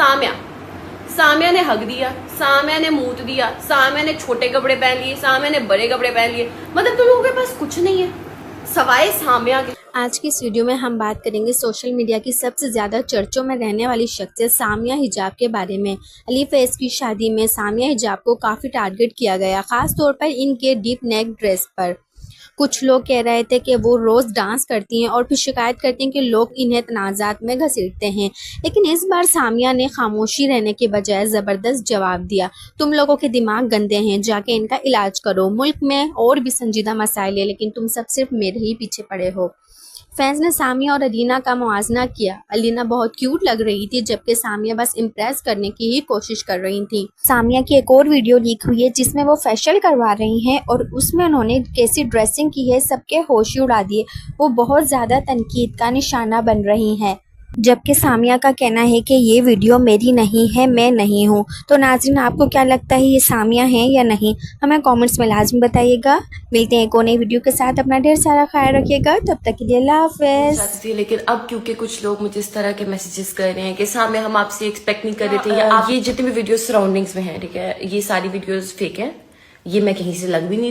सामिया ने हक दिया, सामिया ने मूत दिया, सामिया ने छोटे कपड़े पहन लिए, सामिया ने बड़े कपड़े पहन लिए, मतलब तुम लोगों के पास कुछ नहीं है सवाए सामिया के। आज की इस वीडियो में हम बात करेंगे सोशल मीडिया की सबसे ज़्यादा चर्चों में रहने वाली शख्सियत सामिया हिजाब के बारे में। अली फैज़ की शादी में सामिया हिजाब को काफ़ी टारगेट किया गया, ख़ास तौर पर इनके डीप नेक ड्रेस पर। कुछ लोग कह रहे थे कि वो रोज़ डांस करती हैं और फिर शिकायत करती हैं कि लोग इन्हें तनाज़ात में घसीटते हैं, लेकिन इस बार सामिया ने खामोशी रहने के बजाय ज़बरदस्त जवाब दिया, तुम लोगों के दिमाग गंदे हैं, जाके इनका इलाज करो। मुल्क में और भी संजीदा मसाइल है, लेकिन तुम सब सिर्फ मेरे ही पीछे पड़े हो। फैंस ने सामिया और अलीना का मुआवजा किया। अलीना बहुत क्यूट लग रही थी, जबकि सामिया बस इम्प्रेस करने की ही कोशिश कर रही थी। सामिया की एक और वीडियो लीक हुई है जिसमें वो फेशियल करवा रही हैं और उसमें उन्होंने कैसी ड्रेसिंग की है, सबके होश ही उड़ा दिए। वो बहुत ज़्यादा तनकीद का निशाना बन रही हैं, जबकि सामिया का कहना है कि ये वीडियो मेरी नहीं है, मैं नहीं हूँ। तो नाज़रीन, आपको क्या लगता है, ये सामिया है या नहीं? हमें कमेंट्स में लाजमी बताइएगा। मिलते हैं एक और नई वीडियो के साथ, अपना ढेर सारा ख्याल रखिएगा। तब तक के लिए अल्लाह हाफ़िज़। चाहती थी, लेकिन अब क्योंकि कुछ लोग मुझे इस तरह के मैसेजेस कर रहे हैं कि सामिया हम आपसे एक्सपेक्ट नहीं कर रहे थे, या आप ये जितने भी वीडियोस सराउंडिंग्स में हैं, ठीक है, ये सारी वीडियोस फेक हैं, ये मैं कहीं से लग भी नहीं